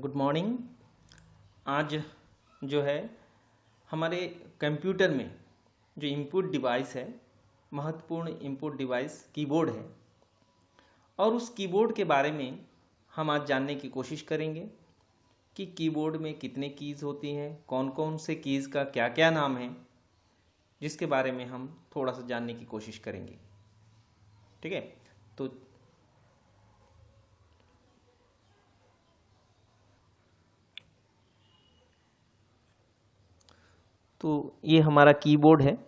Good morning. आज जो है हमारे कंप्यूटर में जो इनपुट डिवाइस है, महत्वपूर्ण इनपुट डिवाइस कीबोर्ड है, और उस कीबोर्ड के बारे में हम आज जानने की कोशिश करेंगे कि कीबोर्ड में कितने कीज़ होती हैं, कौन कौन से कीज़ का क्या क्या नाम है, जिसके बारे में हम थोड़ा सा जानने की कोशिश करेंगे। ठीक है, तो ये हमारा कीबोर्ड है।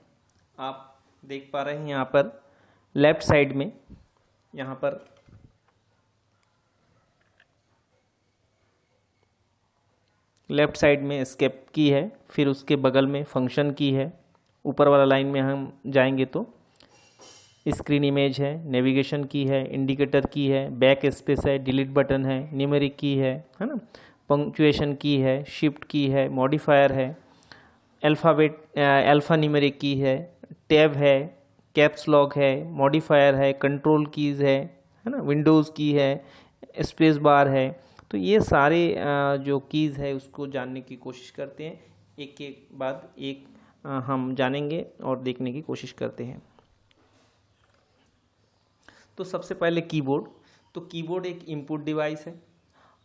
आप देख पा रहे हैं यहाँ पर लेफ्ट साइड में, यहाँ पर लेफ्ट साइड में एस्केप की है, फिर उसके बगल में फंक्शन की है। ऊपर वाला लाइन में हम जाएंगे तो स्क्रीन इमेज है, नेविगेशन की है, इंडिकेटर की है, बैक स्पेस है, डिलीट बटन है, न्यूमेरिक की है ना, पंक्चुएशन की है, शिफ्ट की है, मॉडिफायर है, अल्फ़ा न्यूमेरिक की है, टैब है, कैप्स लॉक है, मॉडिफायर है, कंट्रोल कीज़ है ना, विंडोज़ की है, स्पेस बार है। तो ये सारे जो कीज़ है उसको जानने की कोशिश करते हैं, एक एक बाद एक हम जानेंगे और देखने की कोशिश करते हैं। तो सबसे पहले कीबोर्ड। तो कीबोर्ड एक इनपुट डिवाइस है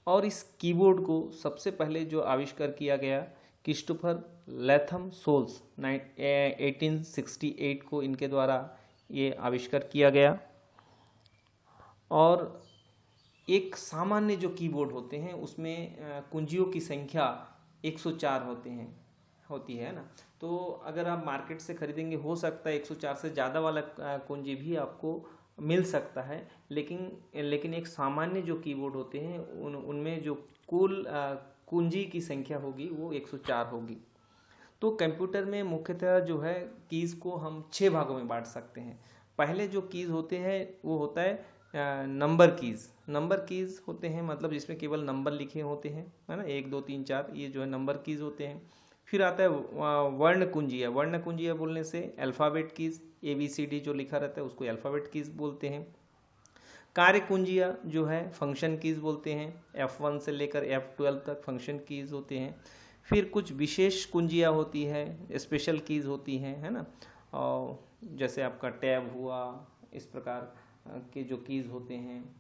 और इस कीबोर्ड को सबसे पहले जो आविष्कार किया गया क्रिस्टोफर लैथम सोल्स 1868 को इनके द्वारा ये आविष्कार किया गया। और एक सामान्य जो कीबोर्ड होते हैं उसमें कुंजियों की संख्या 104 होती है ना। तो अगर आप मार्केट से खरीदेंगे, हो सकता है 104 से ज़्यादा वाला कुंजी भी आपको मिल सकता है, लेकिन एक सामान्य जो कीबोर्ड होते हैं उनमें जो कुल कुंजी की संख्या होगी वो 104 होगी। तो कंप्यूटर में मुख्यतः जो है कीज़ को हम 6 भागों में बांट सकते हैं। पहले जो कीज़ होते हैं वो होता है नंबर कीज़। नंबर कीज़ होते हैं मतलब जिसमें केवल नंबर लिखे होते हैं, है ना, 1 2 3 4, ये जो है नंबर कीज़ होते हैं। फिर आता है वर्ण कुंजिया। वर्ण कुंजिया बोलने से अल्फ़ाबेट कीज़, ABCD जो लिखा रहता है उसको अल्फ़ाबेट कीज़ बोलते हैं। कार्य कुंजिया जो है फंक्शन कीज़ बोलते हैं, F1 से लेकर F12 तक फंक्शन कीज़ होते हैं। फिर कुछ विशेष कुंजिया होती है, स्पेशल कीज़ होती हैं, है ना, और जैसे आपका टैब हुआ, इस प्रकार के जो कीज़ होते हैं।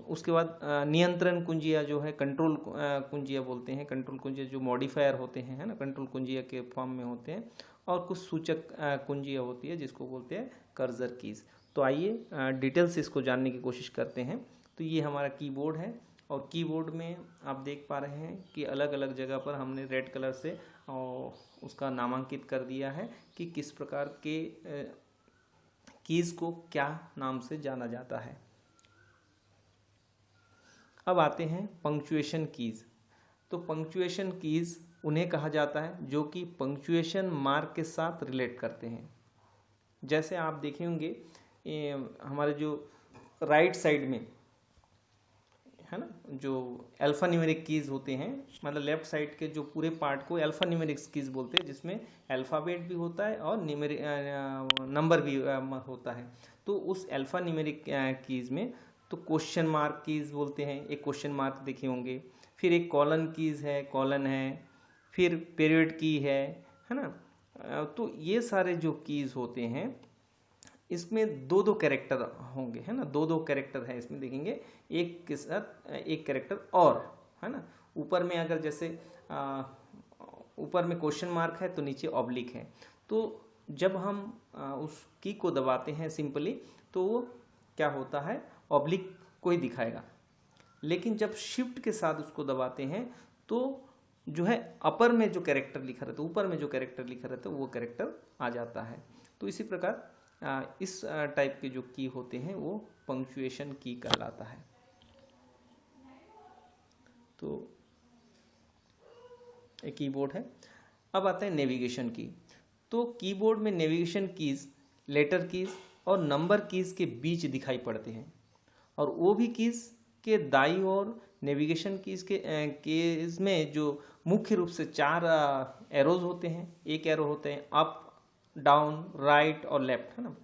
उसके बाद नियंत्रण कुंजिया जो है कंट्रोल कुंजिया बोलते हैं। कंट्रोल कुंजिया जो मॉडिफायर होते हैं, है ना, कंट्रोल कुंजिया के फॉर्म में होते हैं। और कुछ सूचक कुंजिया होती है जिसको बोलते हैं कर्सर कीज़। तो आइए डिटेल से इसको जानने की कोशिश करते हैं। तो ये हमारा कीबोर्ड है और कीबोर्ड में आप देख पा रहे हैं कि अलग अलग जगह पर हमने रेड कलर से उसका नामांकित कर दिया है कि किस प्रकार के कीज़ को क्या नाम से जाना जाता है। अब आते हैं पंक्चुएशन कीज़। तो पंक्चुएशन कीज़ उन्हें कहा जाता है जो कि पंक्चुएशन मार्क के साथ रिलेट करते हैं। जैसे आप देखे होंगे हमारे जो राइट साइड में, है ना, जो अल्फ़ा न्यूमेरिक कीज़ होते हैं, मतलब लेफ्ट साइड के जो पूरे पार्ट को अल्फ़ा न्यूमेरिक कीज़ बोलते हैं, जिसमें अल्फ़ाबेट भी होता है और नंबर भी होता है। तो उस अल्फ़ा न्यूमेरिक कीज़ में तो क्वेश्चन मार्क कीज़ बोलते हैं, एक क्वेश्चन मार्क देखे होंगे। फिर एक कॉलन कीज़ है, कॉलन है, फिर पीरियड की है ना। तो ये सारे जो कीज़ होते हैं इसमें दो कैरेक्टर होंगे, है ना, दो कैरेक्टर है इसमें, देखेंगे एक के साथ एक कैरेक्टर और, है ना। ऊपर में अगर जैसे ऊपर में क्वेश्चन मार्क है तो नीचे ऑब्लिक है। तो जब हम उस की को दबाते हैं सिंपली तो वो क्या होता है, ऑब्लिक को ही दिखाएगा। लेकिन जब शिफ्ट के साथ उसको दबाते हैं तो जो है अपर में जो कैरेक्टर लिखा रहता है, ऊपर में जो कैरेक्टर लिखा रहता है वो कैरेक्टर आ जाता है। तो इसी प्रकार इस टाइप के जो की होते हैं वो पंक्चुएशन की कहलाता है। तो एक कीबोर्ड है। अब आता है नेविगेशन की। तो कीबोर्ड में नेविगेशन कीज़ लेटर कीज़ और नंबर कीज़ के बीच दिखाई पड़ते हैं, और वो भी कीज़ के दाईं ओर नेविगेशन कीज़ के में जो मुख्य रूप से 4 एरोज होते हैं। एक एरो होते हैं अप, डाउन, राइट और लेफ्ट, है ना।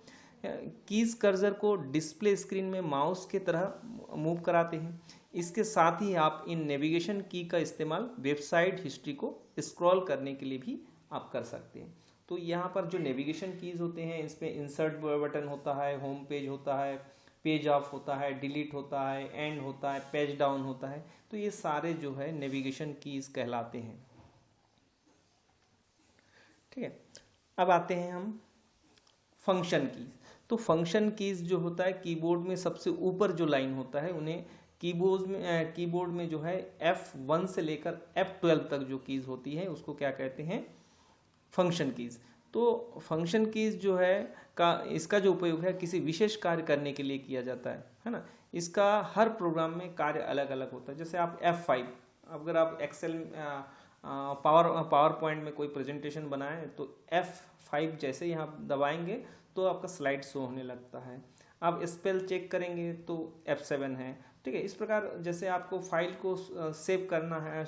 कीज कर्सर को डिस्प्ले स्क्रीन में माउस के तरह मूव कराते हैं। इसके साथ ही आप इन नेविगेशन की का इस्तेमाल वेबसाइट हिस्ट्री को स्क्रॉल करने के लिए भी आप कर सकते हैं। तो यहाँ पर जो नेविगेशन कीज होते हैं, इसमें इंसर्ट बटन होता है, होम पेज होता है, पेज ऑफ होता है, डिलीट होता है, एंड होता है, पेज डाउन होता है। तो ये सारे जो है नेविगेशन कीज कहलाते हैं। ठीक है, अब आते हैं हम फंक्शन कीज। तो फंक्शन कीज जो होता है, कीबोर्ड में सबसे ऊपर जो लाइन होता है उन्हें कीबोर्ड में जो है F1 से लेकर F12 तक जो कीज होती है उसको क्या कहते हैं, फंक्शन कीज। तो फंक्शन कीज जो है इसका जो उपयोग है किसी विशेष कार्य करने के लिए किया जाता है ना। इसका हर प्रोग्राम में कार्य अलग अलग होता है। जैसे आप F5, अगर आप एक्सेल पावर पॉइंट में कोई प्रेजेंटेशन बनाएं तो F5 जैसे ही आप दबाएंगे तो आपका स्लाइड शो होने लगता है। आप स्पेल चेक करेंगे तो F7 है। ठीक है, इस प्रकार जैसे आपको फाइल को सेव करना है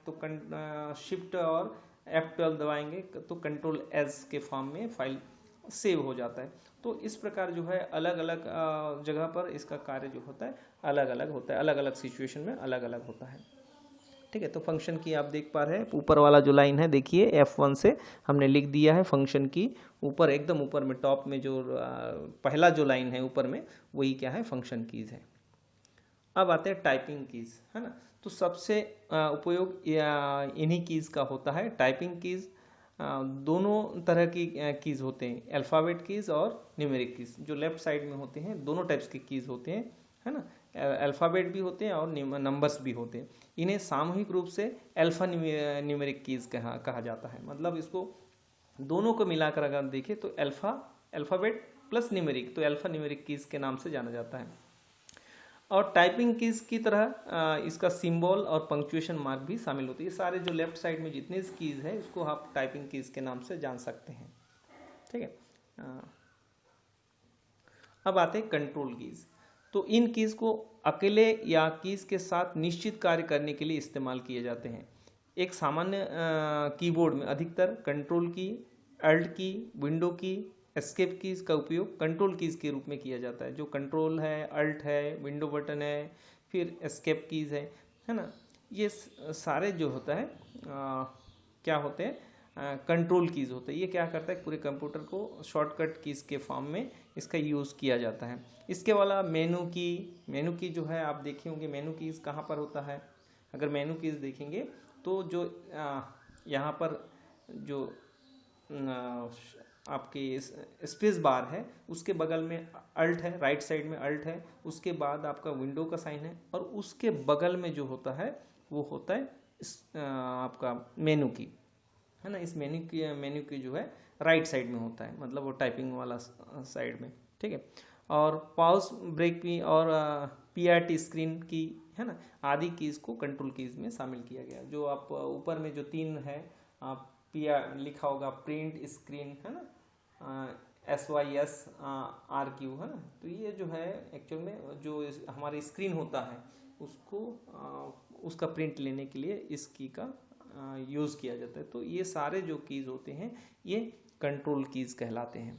तो शिफ्ट और F12 दबाएंगे तो कंट्रोल एस के फॉर्म में फाइल सेव हो जाता है। तो इस प्रकार जो है अलग अलग जगह पर इसका कार्य जो होता है अलग अलग होता है, अलग अलग सिचुएशन में अलग अलग होता है। ठीक है, तो फंक्शन की आप देख पा रहे हैं ऊपर वाला जो लाइन है, देखिए F1 से हमने लिख दिया है फंक्शन की। ऊपर एकदम ऊपर में टॉप में जो पहला जो लाइन है ऊपर में, वही क्या है, फंक्शन कीज है। अब आते हैं टाइपिंग कीज, है ना। तो सबसे उपयोग इन्हीं कीज का होता है। टाइपिंग कीज दोनों तरह की कीज होते हैं, अल्फ़ाबेट कीज और न्यूमेरिक कीज। जो लेफ्ट साइड में होते हैं दोनों टाइप्स के कीज होते हैं, है ना। अल्फ़ाबेट भी होते हैं और नंबर्स भी होते हैं। इन्हें सामूहिक रूप से अल्फ़ा न्यूमेरिक कीज कहा जाता है। मतलब इसको दोनों को मिलाकर अगर देखें तो अल्फ़ाबेट प्लस न्यूमेरिक, तो अल्फ़ा न्यूमेरिक कीज के नाम से जाना जाता है। और टाइपिंग कीज की तरह इसका सिंबल और पंक्चुएशन मार्क भी शामिल होती है। ये सारे जो लेफ्ट साइड में जितने कीज है इसको आप टाइपिंग कीज के नाम से जान सकते हैं। ठीक है, अब आते हैं कंट्रोल कीज। तो इन कीज को अकेले या कीज के साथ निश्चित कार्य करने के लिए इस्तेमाल किए जाते हैं। एक सामान्य कीबोर्ड में अधिकतर कंट्रोल की, अल्ट की, विंडो की, एस्केप कीज का उपयोग कंट्रोल कीज के रूप में किया जाता है। जो कंट्रोल है, अल्ट है, विंडो बटन है, फिर एस्केप कीज है ना। ये सारे जो होता है क्या होते हैं, कंट्रोल कीज होते हैं। ये क्या करता है, पूरे कंप्यूटर को शॉर्टकट कीज के फॉर्म में इसका यूज़ किया जाता है। इसके अलावा मेनू की जो है, आप देखे होंगे मेनू कीज कहाँ पर होता है। अगर मेनू कीज देखेंगे तो जो यहाँ पर जो आपके स्पेस बार है उसके बगल में अल्ट है, राइट साइड में अल्ट है, उसके बाद आपका विंडो का साइन है, और उसके बगल में जो होता है वो होता है आपका मेनू की, है ना। इस मेन्यू की जो है राइट साइड में होता है, मतलब वो टाइपिंग वाला साइड में। ठीक है, और पॉज, ब्रेक की और PRT स्क्रीन की, है ना, आदि कीज को कंट्रोल कीज में शामिल किया गया। जो आप ऊपर में जो 3 है लिखा होगा, प्रिंट, स्क्रीन, है ना, SYSRQ, है ना। तो ये जो है एक्चुअल में जो हमारी स्क्रीन होता है उसको उसका प्रिंट लेने के लिए इस की का यूज़ किया जाता है। तो ये सारे जो कीज होते हैं ये कंट्रोल कीज कहलाते हैं।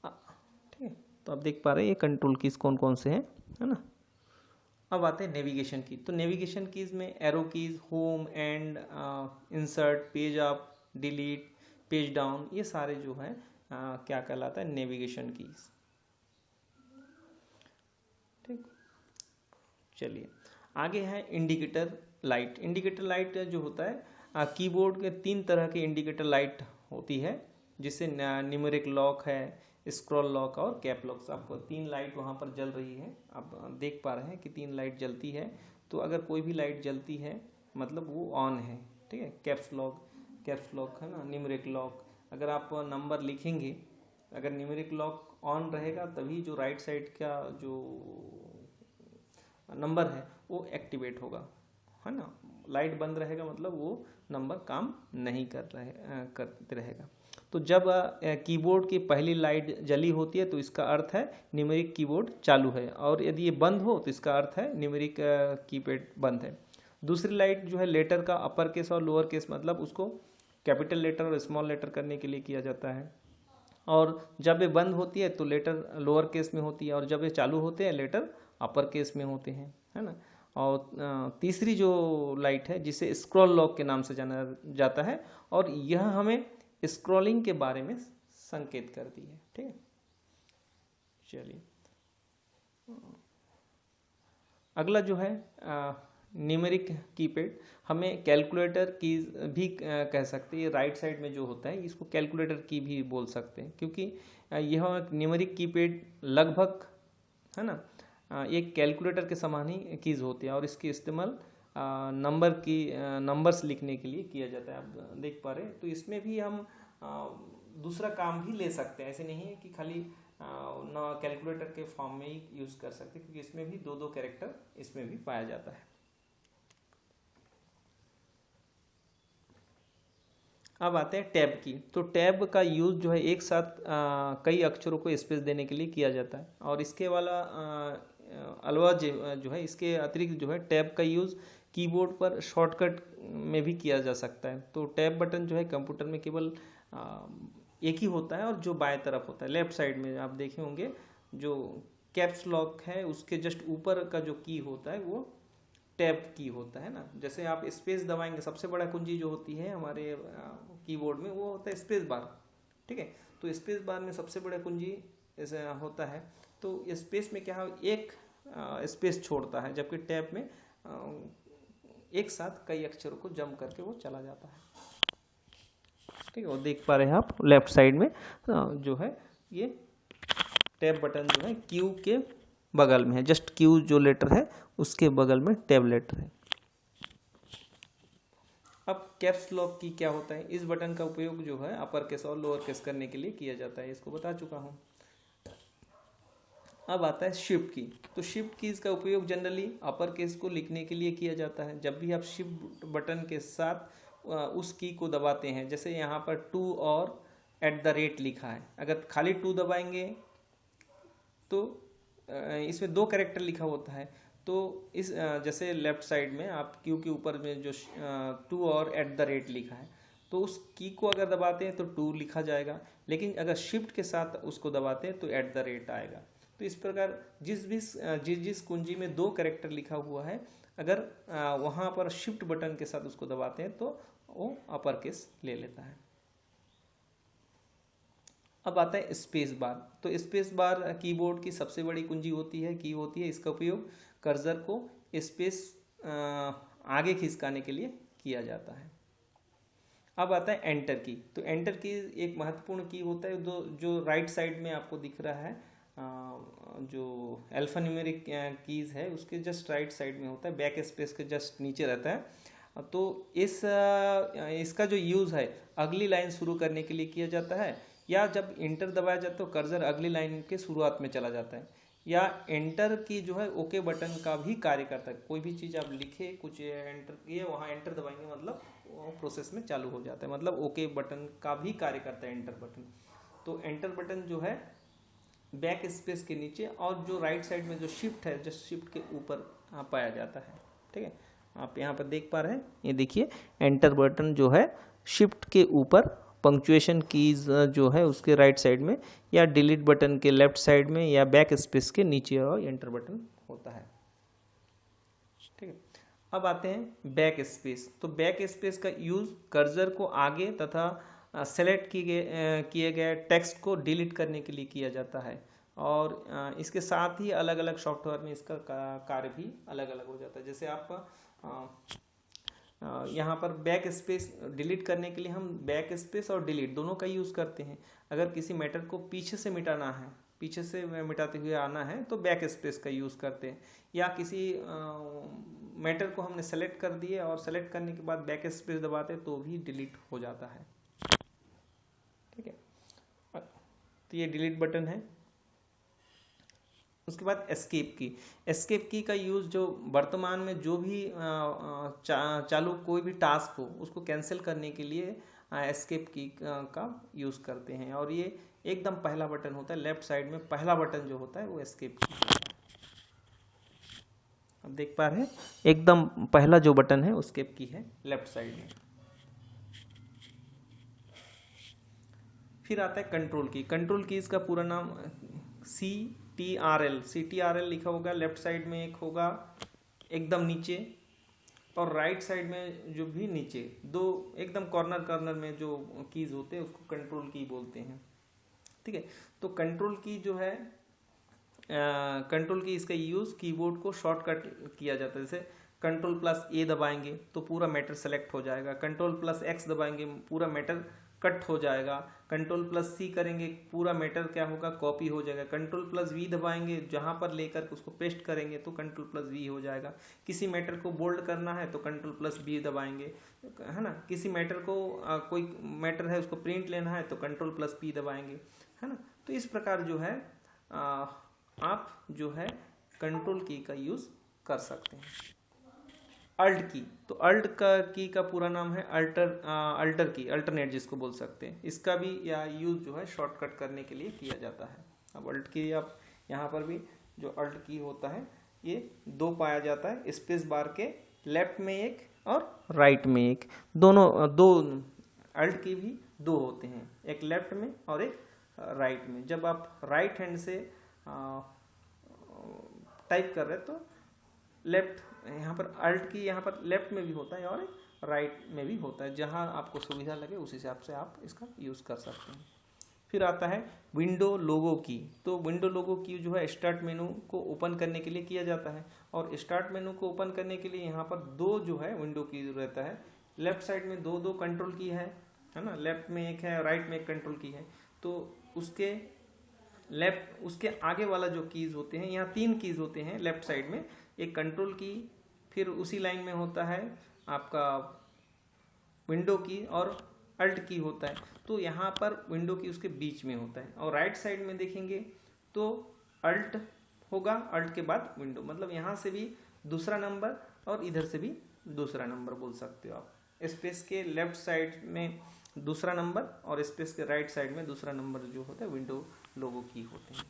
ठीक है, तो आप देख पा रहे हैं ये कंट्रोल कीज कौन कौन से हैं, है ना। अब आते हैं नेविगेशन की। तो नेविगेशन कीज में arrow keys, home, and, insert, page up, delete, page down, ये सारे जो है क्या कहलाता है, नेविगेशन कीज। ठीक, चलिए आगे है इंडिकेटर लाइट। इंडिकेटर लाइट जो होता है कीबोर्ड के 3 तरह के इंडिकेटर लाइट होती है, जिससे न्यूमेरिक लॉक है, स्क्रॉल लॉक और कैप लॉक। आपको 3 लाइट वहाँ पर जल रही है, आप देख पा रहे हैं कि 3 लाइट जलती है। तो अगर कोई भी लाइट जलती है मतलब वो ऑन है। ठीक है, कैप्स लॉक है ना, न्यूमेरिक लॉक। अगर आप नंबर लिखेंगे, अगर न्यूमेरिक लॉक ऑन रहेगा तभी जो राइट साइड का जो नंबर है वो एक्टिवेट होगा, है ना। लाइट बंद रहेगा मतलब वो नंबर काम नहीं करते रहेगा। तो जब कीबोर्ड की पहली लाइट जली होती है तो इसका अर्थ है न्यूमेरिक कीबोर्ड चालू है, और यदि ये बंद हो तो इसका अर्थ है न्यूमेरिक कीपैड बंद है। दूसरी लाइट जो है लेटर का अपर केस और लोअर केस, मतलब उसको कैपिटल लेटर और स्मॉल लेटर करने के लिए किया जाता है। और जब ये बंद होती है तो लेटर लोअर केस में होती है, और जब ये चालू होते हैं लेटर अपर केस में होते हैं, है ना। और तीसरी जो लाइट है जिसे स्क्रॉल लॉक के नाम से जाना जाता है, और यह हमें स्क्रॉलिंग के बारे में संकेत करती है। ठीक है, चलिए अगला जो है न्यूमेरिक कीपैड, हमें कैलकुलेटर की भी कह सकते हैं। राइट साइड में जो होता है इसको कैलकुलेटर की भी बोल सकते हैं, क्योंकि यह न्यूमेरिक कीपैड लगभग, है ना, एक कैलकुलेटर के समान ही कीज होती है, और इसके इस्तेमाल नंबर्स लिखने के लिए किया जाता है। आप देख पा रहे हैं, तो इसमें भी हम दूसरा काम भी ले सकते हैं। ऐसे नहीं है कि खाली ना कैलकुलेटर के फॉर्म में ही यूज़ कर सकते, क्योंकि इसमें भी दो दो कैरेक्टर इसमें भी पाया जाता है। अब आते हैं टैब की। तो टैब का यूज़ जो है एक साथ कई अक्षरों को स्पेस देने के लिए किया जाता है, और इसके वाला अलावा जो है इसके अतिरिक्त जो है टैब का यूज़ कीबोर्ड पर शॉर्टकट में भी किया जा सकता है। तो टैब बटन जो है कंप्यूटर में केवल एक ही होता है, और जो बाएं तरफ होता है लेफ्ट साइड में आप देखे होंगे, जो कैप्स लॉक है उसके जस्ट ऊपर का जो की होता है वो टैब की होता है ना। जैसे आप स्पेस दबाएंगे, सबसे बड़ा कुंजी जो होती है हमारे कीबोर्ड में वो होता है स्पेस बार। ठीक है, तो स्पेस बार में सबसे बड़ा कुंजी ऐसा होता है, तो स्पेस में क्या है, एक स्पेस छोड़ता है, जबकि टैब में एक साथ कई अक्षरों को जम करके वो चला जाता है। ठीक है, और देख पा रहे हैं आप लेफ्ट साइड में जो है ये टैब बटन जो है क्यू के बगल में है, जस्ट क्यू जो लेटर है उसके बगल में टैब लेटर है। अब कैप्स लॉक की क्या होता है, इस बटन का उपयोग जो है अपर केस और लोअर केस करने के लिए किया जाता है, इसको बता चुका हूँ। अब आता है शिफ्ट की। तो शिफ्ट कीज का उपयोग जनरली अपर केस को लिखने के लिए किया जाता है। जब भी आप शिफ्ट बटन के साथ उस की को दबाते हैं, जैसे यहाँ पर टू और @ लिखा है, अगर खाली टू दबाएंगे तो इसमें दो कैरेक्टर लिखा होता है, तो इस जैसे लेफ्ट साइड में आप क्यू के ऊपर में जो टू और @ लिखा है, तो उस की को अगर दबाते हैं तो टू लिखा जाएगा, लेकिन अगर शिफ्ट के साथ उसको दबाते हैं तो @ आएगा। तो इस प्रकार जिस कुंजी में दो कैरेक्टर लिखा हुआ है, अगर वहाँ पर शिफ्ट बटन के साथ उसको दबाते हैं तो वो अपर केस ले लेता है। अब आता है स्पेस बार। तो स्पेस बार कीबोर्ड की सबसे बड़ी कुंजी होती है, की होती है। इसका उपयोग कर्सर को स्पेस आगे खिसकाने के लिए किया जाता है। अब आता है एंटर की। तो एंटर की एक महत्वपूर्ण की होता है, जो राइट साइड में आपको दिख रहा है, जो अल्फान्यूमेरिक कीज है उसके जस्ट राइट साइड में होता है, बैक स्पेस के जस्ट नीचे रहता है। तो इसका जो यूज़ है अगली लाइन शुरू करने के लिए किया जाता है, या जब एंटर दबाया जाता है तो कर्सर अगली लाइन के शुरुआत में चला जाता है, या एंटर की जो है ओके बटन का भी कार्य करता है। कोई भी चीज़ आप लिखे, कुछ एंटर किए, वहाँ एंटर दबाएंगे मतलब वो प्रोसेस में चालू हो जाता है, मतलब ओके बटन का भी कार्य करता है एंटर बटन। तो एंटर बटन जो है बैक स्पेस के नीचे, और जो राइट साइड में जो शिफ्ट है जस्ट शिफ्ट के ऊपर पाया जाता है। ठीक है, आप यहाँ पर देख पा रहे हैं, ये देखिए एंटर बटन जो है शिफ्ट के ऊपर, पंक्चुएशन कीज जो है उसके राइट साइड में, या डिलीट बटन के लेफ्ट साइड में, या बैक स्पेस के नीचे और एंटर बटन होता है। ठीक है, अब आते हैं बैक स्पेस। तो बैक स्पेस का यूज़ कर्सर को आगे तथा सेलेक्ट किए गए टेक्स्ट को डिलीट करने के लिए किया जाता है, और इसके साथ ही अलग अलग सॉफ्टवेयर में इसका कार्य भी अलग अलग हो जाता है। जैसे आप यहाँ पर बैक स्पेस डिलीट करने के लिए हम बैक स्पेस और डिलीट दोनों का यूज़ करते हैं। अगर किसी मैटर को पीछे से मिटाना है, पीछे से मिटाते हुए आना है, तो बैक स्पेस का यूज़ करते हैं। या किसी मैटर को हमने सेलेक्ट कर दिए और सेलेक्ट करने के बाद बैक स्पेस दबाते तो भी डिलीट हो जाता है। ठीक है, तो ये डिलीट बटन है। उसके बाद एस्केप की। एस्केप की का यूज़ जो वर्तमान में जो भी चालू कोई भी टास्क हो उसको कैंसिल करने के लिए एस्केप की का यूज़ करते हैं, और ये एकदम पहला बटन होता है, लेफ्ट साइड में पहला बटन जो होता है वो एस्केप की होता है। अब देख पा रहे हैं, एकदम पहला जो बटन है एस्केप की है लेफ्ट साइड में। फिर आता है कंट्रोल की। कंट्रोल की इसका पूरा नाम CTRL, CTRL लिखा होगा, लेफ्ट साइड में एक होगा एकदम नीचे, और राइट साइड में जो भी नीचे दो एकदम कॉर्नर में जो कीज होते हैं उसको कंट्रोल की बोलते हैं। ठीक है, तो कंट्रोल की जो है कंट्रोल की इसका यूज़ कीबोर्ड को शॉर्टकट किया जाता है। जैसे Ctrl+A दबाएंगे तो पूरा मैटर सेलेक्ट हो जाएगा, Ctrl+X दबाएंगे पूरा मैटर कट हो जाएगा, Ctrl+C करेंगे पूरा मैटर क्या होगा, कॉपी हो जाएगा, Ctrl+V दबाएंगे जहाँ पर लेकर उसको पेस्ट करेंगे तो Ctrl+V हो जाएगा। किसी मैटर को बोल्ड करना है तो Ctrl+B दबाएंगे, है ना। किसी मैटर को कोई मैटर है उसको प्रिंट लेना है तो Ctrl+P दबाएंगे, है ना। तो इस प्रकार जो है आप जो है कंट्रोल की का यूज़ कर सकते हैं। अल्ट की, तो अल्ट की का पूरा नाम है अल्टर की, अल्टरनेट जिसको बोल सकते हैं। इसका भी या यूज़ जो है शॉर्टकट करने के लिए किया जाता है। अब अल्ट की आप यहाँ पर भी जो अल्ट की होता है ये दो पाया जाता है, स्पेस बार के लेफ्ट में एक और राइट में एक, दोनों दो अल्ट की भी दो होते हैं, एक लेफ्ट में और एक राइट में। जब आप राइट हैंड से टाइप कर रहे हैं तो लेफ्ट, यहाँ पर अल्ट की यहाँ पर लेफ्ट में भी होता है और राइट में भी होता है, जहाँ आपको सुविधा लगे उस हिसाब से आप इसका यूज़ कर सकते हैं। फिर आता है विंडो लोगो की। तो विंडो लोगो की जो है स्टार्ट मेनू को ओपन करने के लिए किया जाता है, और स्टार्ट मेनू को ओपन करने के लिए यहाँ पर दो जो है विंडो की रहता है। लेफ्ट साइड में दो कंट्रोल की है ना, लेफ्ट में एक है, राइट में एक कंट्रोल की है। तो उसके लेफ्ट, उसके आगे वाला जो कीज होते हैं, यहाँ 3 कीज होते हैं लेफ्ट साइड में, एक कंट्रोल की, फिर उसी लाइन में होता है आपका विंडो की और अल्ट की होता है। तो यहाँ पर विंडो की उसके बीच में होता है, और राइट साइड में देखेंगे तो अल्ट होगा, अल्ट के बाद विंडो, मतलब यहाँ से भी दूसरा नंबर और इधर से भी दूसरा नंबर बोल सकते हो आप। स्पेस के लेफ्ट साइड में दूसरा नंबर और स्पेस के राइट साइड में दूसरा नंबर जो होता है विंडो लोगो की होते हैं।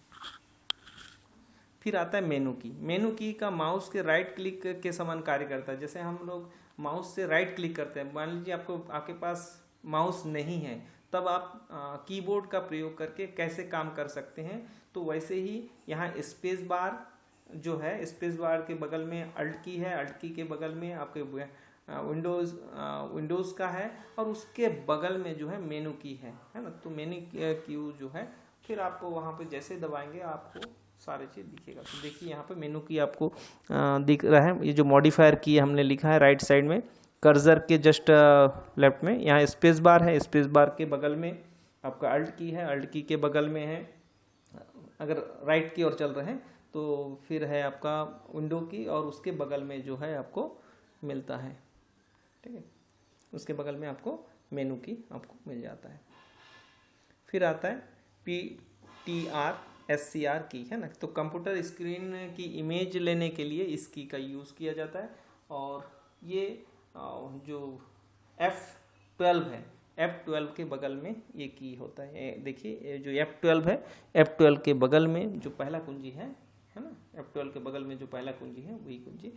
फिर आता है मेनू की। मेनू की का माउस के राइट क्लिक के समान कार्य करता है। जैसे हम लोग माउस से राइट क्लिक करते हैं, मान लीजिए आपके पास माउस नहीं है, तब आप कीबोर्ड का प्रयोग करके कैसे काम कर सकते हैं, तो वैसे ही यहाँ स्पेस बार जो है, स्पेस बार के बगल में अल्ट की है, अल्ट की के बगल में आपके विंडोज़ का है, और उसके बगल में जो है मेनू की है ना। तो मेनू की जो है, फिर आपको वहाँ पे जैसे दबाएंगे आपको सारे चीज़ दिखेगा। तो देखिए यहाँ पे मेनू की आपको दिख रहा है, ये जो मॉडिफायर की हमने लिखा है राइट साइड में कर्सर के जस्ट लेफ्ट में, यहाँ स्पेस बार है, स्पेस बार के बगल में आपका अल्ट की है, अल्ट की के बगल में है, अगर राइट की ओर चल रहे हैं तो फिर है आपका विंडो की, और उसके बगल में जो है आपको मिलता है, ठीक है, उसके बगल में आपको मेनू की आपको मिल जाता है। फिर आता है PTR/SCR की, है ना। तो कंप्यूटर स्क्रीन की इमेज लेने के लिए इस की का यूज़ किया जाता है, और ये जो F12 है, F12 के बगल में ये की होता है। देखिए जो F12 है, F12 के बगल में जो पहला कुंजी है ना, F12 के बगल में जो पहला कुंजी है वही कुंजी है।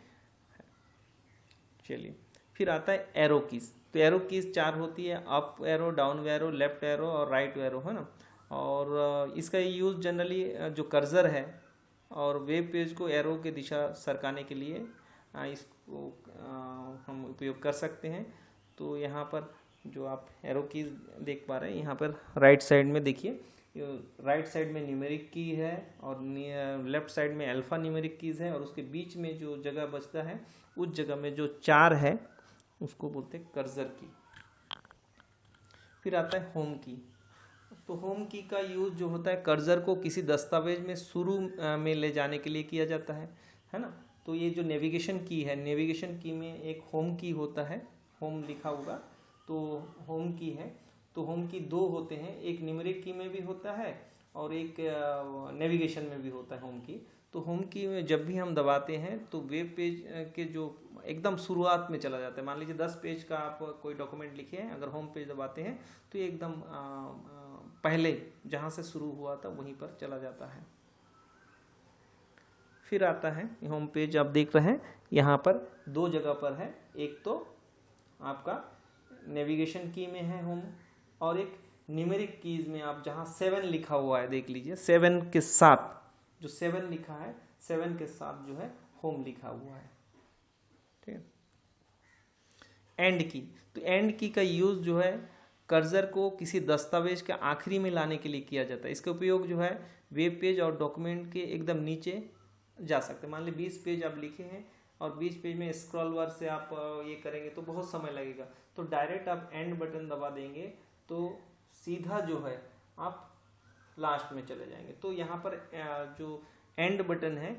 चलिए फिर आता है एरो कीज। तो एरो कीज 4 होती है, up arrow, down arrow, left arrow और राइट एरो, है ना। और इसका यूज़ जनरली जो कर्सर है और वेब पेज को एरो के दिशा सरकाने के लिए इसको हम उपयोग कर सकते हैं। तो यहाँ पर जो आप एरो कीज देख पा रहे हैं, यहाँ पर राइट साइड में देखिए, राइट साइड में न्यूमेरिक की है और लेफ्ट साइड में अल्फा न्यूमेरिक कीज है, और उसके बीच में जो जगह बचता है उस जगह में जो 4 है उसको बोलते हैं कर्सर की। फिर आता है होम की। तो होम की का यूज़ जो होता है कर्सर को किसी दस्तावेज में शुरू में ले जाने के लिए किया जाता है ना। तो ये जो नेविगेशन की है, नेविगेशन की में एक होम की होता है, होम लिखा होगा तो होम की है। तो होम की 2 होते हैं, एक न्यूमेरिक की में भी होता है और एक नेविगेशन में भी होता है होम की। तो होम की में जब भी हम दबाते हैं तो वेब पेज के जो एकदम शुरुआत में चला जाता है। मान लीजिए 10 पेज का आप कोई डॉक्यूमेंट लिखे हैं, अगर होम पेज दबाते हैं तो ये एकदम पहले जहाँ से शुरू हुआ था वहीं पर चला जाता है। फिर आता है होम पेज, आप देख रहे हैं यहाँ पर 2 जगह पर है, एक तो आपका नेविगेशन की में है होम, और एक न्यूमेरिक कीज में आप जहाँ 7 लिखा हुआ है देख लीजिए, 7 के साथ जो 7 लिखा है, 7 के साथ जो है होम लिखा हुआ है। ठीक है। एंड की, तो एंड की का यूज जो है कर्सर को किसी दस्तावेज के आखिरी में लाने के लिए किया जाता है। इसका उपयोग जो है वेब पेज और डॉक्यूमेंट के एकदम नीचे जा सकते हैं। मान ली 20 पेज आप लिखे हैं और 20 पेज में स्क्रॉल बार से आप ये करेंगे तो बहुत समय लगेगा, तो डायरेक्ट आप एंड बटन दबा देंगे तो सीधा जो है आप लास्ट में चले जाएंगे। तो यहाँ पर जो एंड बटन है,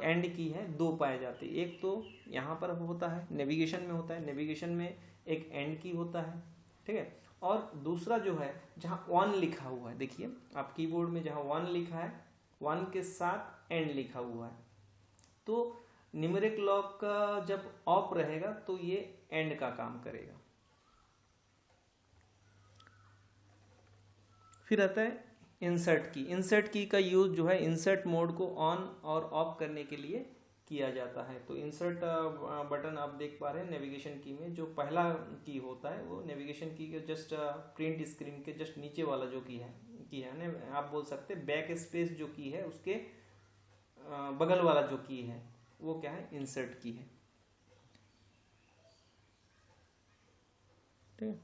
एंड की है, 2 पाए जाते हैं। एक तो यहाँ पर होता है नेविगेशन में होता है, नेविगेशन में एक एंड की होता है, ठीक है। और दूसरा जो है जहाँ 1 लिखा हुआ है, देखिए आप कीबोर्ड में जहाँ 1 लिखा है, 1 के साथ एंड लिखा हुआ है, तो न्यूमेरिक लॉक का जब ऑफ रहेगा तो ये एंड का काम करेगा। फिर आता है इंसर्ट की। इंसर्ट की का यूज जो है इंसर्ट मोड को ऑन और ऑफ करने के लिए किया जाता है। तो इंसर्ट बटन आप देख पा रहे हैं नेविगेशन की में, जो पहला की होता है वो नेविगेशन की के जस्ट प्रिंट स्क्रीन के जस्ट नीचे वाला जो की है ना, आप बोल सकते हैं बैक स्पेस जो की है उसके बगल वाला जो की है वो क्या है, इंसर्ट की है। ठीक है।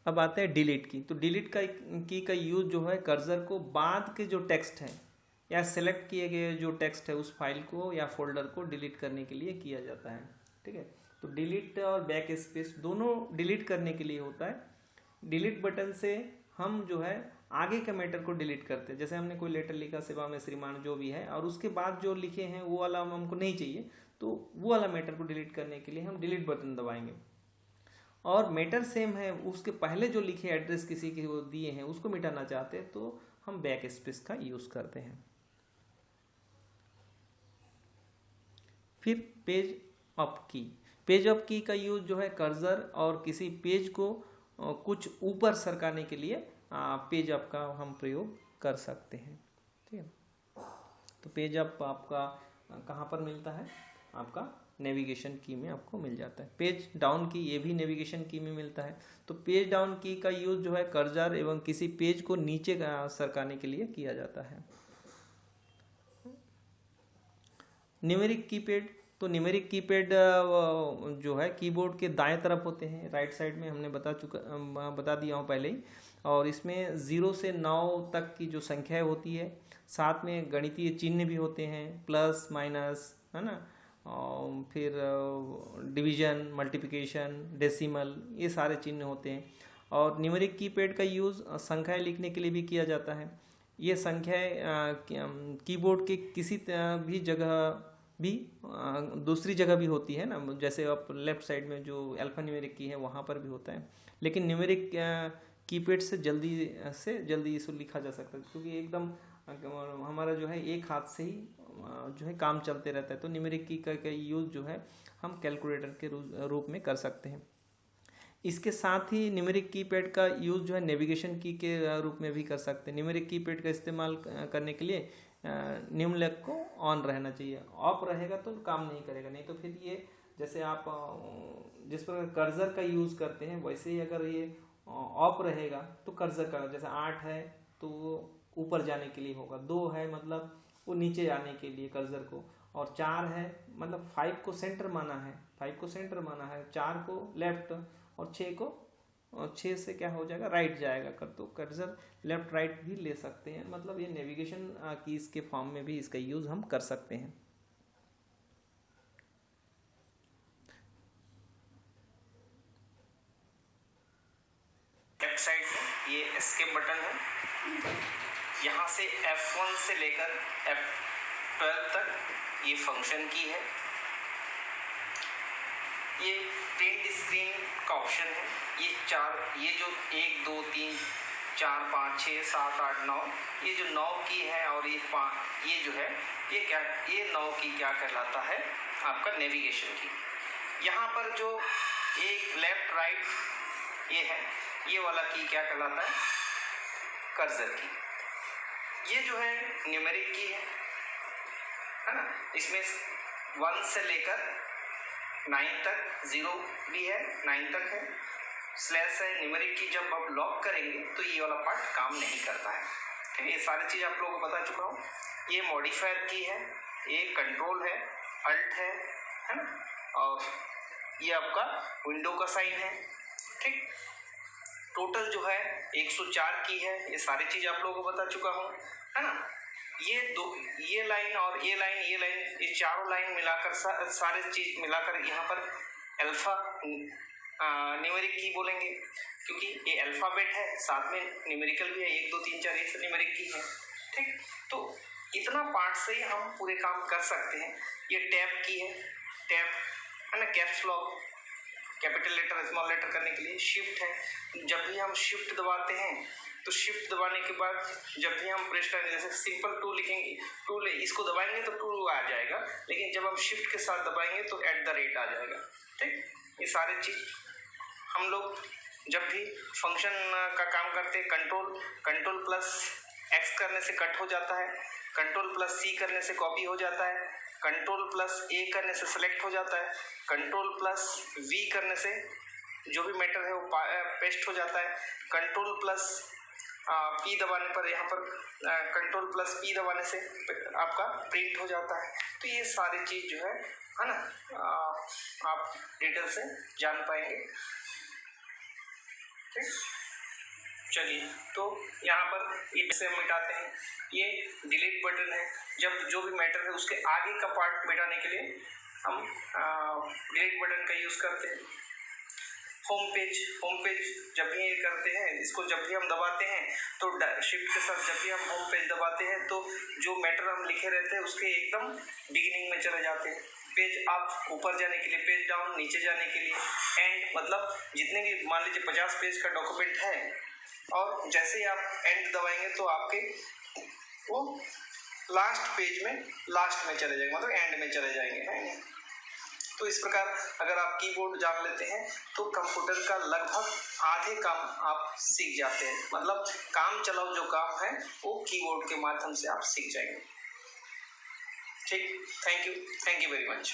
अब आते हैं डिलीट की। तो डिलीट का यूज जो है कर्सर को बाद के जो टेक्स्ट है या सेलेक्ट किए गए जो टेक्स्ट है उस फाइल को या फोल्डर को डिलीट करने के लिए किया जाता है। ठीक है। तो डिलीट और बैक स्पेस दोनों डिलीट करने के लिए होता है। डिलीट बटन से हम जो है आगे के मैटर को डिलीट करते हैं। जैसे हमने कोई लेटर लिखा सेवा में श्रीमान जो भी है और उसके बाद जो लिखे हैं वो वाला हमको नहीं चाहिए, तो वो वाला मैटर को डिलीट करने के लिए हम डिलीट बटन दबाएंगे। और मैटर सेम है, उसके पहले जो लिखे एड्रेस किसी के वो दिए हैं उसको मिटाना चाहते हैं तो हम बैक स्पेस का यूज करते हैं। फिर पेज अप की। पेज अप की का यूज जो है कर्सर और किसी पेज को कुछ ऊपर सरकाने के लिए पेज अप का हम प्रयोग कर सकते हैं। ठीक है। तो पेज अप आपका कहाँ पर मिलता है, आपका नेविगेशन की में आपको मिल जाता है। पेज डाउन की, ये भी नेविगेशन की में मिलता है। तो पेज डाउन की का यूज जो है कर्सर एवं किसी पेज को नीचे सरकाने के लिए किया जाता है। Numeric keypad. तो न्यूमेरिक कीपैड जो है कीबोर्ड के दाएं तरफ होते हैं, राइट साइड में, हमने बता दिया हूँ पहले ही। और इसमें 0 से 9 तक की जो संख्याएं होती है, साथ में गणितीय चिन्ह भी होते हैं, प्लस माइनस, है ना, और फिर डिवीजन, मल्टीप्लिकेशन, डेसिमल, ये सारे चिन्ह होते हैं। और न्यूमेरिक कीपैड का यूज़ संख्याएं लिखने के लिए भी किया जाता है। ये संख्याएं कीबोर्ड के किसी भी जगह भी दूसरी जगह भी होती है ना, जैसे आप लेफ्ट साइड में जो अल्फा न्यूमेरिक की है वहाँ पर भी होता है, लेकिन न्यूमेरिक कीपैड से जल्दी इसको लिखा जा सकता है, क्योंकि एकदम हमारा जो है एक हाथ से ही जो है काम चलते रहता है। तो न्यूमेरिक की का यूज़ जो है हम कैलकुलेटर के रूप में कर सकते हैं। इसके साथ ही न्यूमेरिक कीपैड का यूज़ जो है नेविगेशन की के रूप में भी कर सकते हैं। न्यूमेरिक कीपैड का इस्तेमाल करने के लिए न्यूमलैक को ऑन रहना चाहिए, ऑफ रहेगा तो काम नहीं करेगा। नहीं तो फिर ये जैसे आप जिस प्रकार कर्सर का यूज़ करते हैं वैसे ही अगर ये ऑफ रहेगा तो कर्सर का, जैसे 8 है तो वो ऊपर जाने के लिए होगा, 2 है मतलब वो नीचे जाने के लिए कर्सर को, और 4 है मतलब 5 को सेंटर माना है, 5 को सेंटर माना है, 4 को लेफ्ट और 6 को, और 6 से क्या हो जाएगा, राइट जाएगा कर, तो कर्सर लेफ्ट राइट भी ले सकते हैं। मतलब ये नेविगेशन कीज के फॉर्म में भी इसका यूज हम कर सकते हैं। लेफ्ट साइड में ये एस्केप बटन है, यहाँ से F1 से लेकर F12 तक ये फंक्शन की है। ये प्रिंट स्क्रीन का ऑप्शन है। ये जो 1 2 3 4 5 6 7 8 9, ये जो 9 की है और ये जो है ये 9 की क्या कहलाता है, आपका नेविगेशन की। यहाँ पर जो एक लेफ्ट राइट ये है, ये वाला की क्या कहलाता है, कर्सर की। ये जो है न्यूमेरिक की है ना, इसमें 1 से लेकर 9 तक, 0 भी है, 9 तक है, स्लैश है, न्यूमेरिक की जब आप लॉक करेंगे तो ये वाला पार्ट काम नहीं करता है। ठीक है, ये सारी चीज़ आप लोगों को बता चुका हूँ। ये मॉडिफायर की है, ये कंट्रोल है, अल्ट है ना, और ये आपका विंडो का साइन है। ठीक, टोटल जो है 104 की है। ये सारी चीज़ आप लोगों को बता चुका हूँ, है ना। ये लाइन और ये लाइन ये चारों लाइन मिलाकर सारे चीज मिलाकर यहाँ पर अल्फा न्यूमेरिक की बोलेंगे, क्योंकि ये अल्फाबेट है, साथ में न्यूमेरिकल भी है, 1 2 3 4 एक न्यूमेरिक की है। ठीक, तो इतना पार्ट से ही हम पूरे काम कर सकते हैं। ये टैब की है, टैब है ना, caps lock, capital letter small letter करने के लिए। शिफ्ट है, जब भी हम शिफ्ट दबाते हैं तो शिफ्ट दबाने के बाद जब भी हम प्रेस करेंगे, जैसे सिंपल टू लिखेंगे, टू इसको दबाएंगे तो टू आ जाएगा, लेकिन जब हम शिफ्ट के साथ दबाएंगे तो @ आ जाएगा। ठीक, ये सारे चीज हम लोग जब भी फंक्शन का काम करते हैं, कंट्रोल प्लस एक्स करने से कट हो जाता है, कंट्रोल प्लस सी करने से कॉपी हो जाता है, कंट्रोल प्लस ए करने से सेलेक्ट हो जाता है, कंट्रोल प्लस वी करने से जो भी मैटर है वो पेस्ट हो जाता है, कंट्रोल प्लस पी दबाने पर यहाँ पर कंट्रोल प्लस पी दबाने से आपका प्रिंट हो जाता है। तो ये सारी चीज जो है ना, आप डिटेल से जान पाएंगे। ठीक, चलिए, तो यहाँ पर इसे हम मिटाते हैं। ये डिलीट बटन है, जब जो भी मैटर है उसके आगे का पार्ट मिटाने के लिए हम डिलीट बटन का यूज करते हैं। होम पेज जब भी ये करते हैं, इसको जब भी हम दबाते हैं तो शिफ्ट के साथ जब भी हम होम पेज दबाते हैं तो जो मैटर हम लिखे रहते हैं उसके एकदम बिगिनिंग में चले जाते हैं। पेज आप ऊपर जाने के लिए, पेज डाउन नीचे जाने के लिए, एंड मतलब जितने भी मान लीजिए 50 पेज का डॉक्यूमेंट है, और जैसे ही आप एंड दबाएंगे तो आपके वो लास्ट पेज में लास्ट में चले जाएंगे, मतलब एंड में चले जाएंगे, है। तो इस प्रकार अगर आप कीबोर्ड जान लेते हैं तो कंप्यूटर का लगभग आधे काम आप सीख जाते हैं, मतलब काम चलाओ जो काम है वो कीबोर्ड के माध्यम से आप सीख जाएंगे। ठीक, थैंक यू वेरी मच।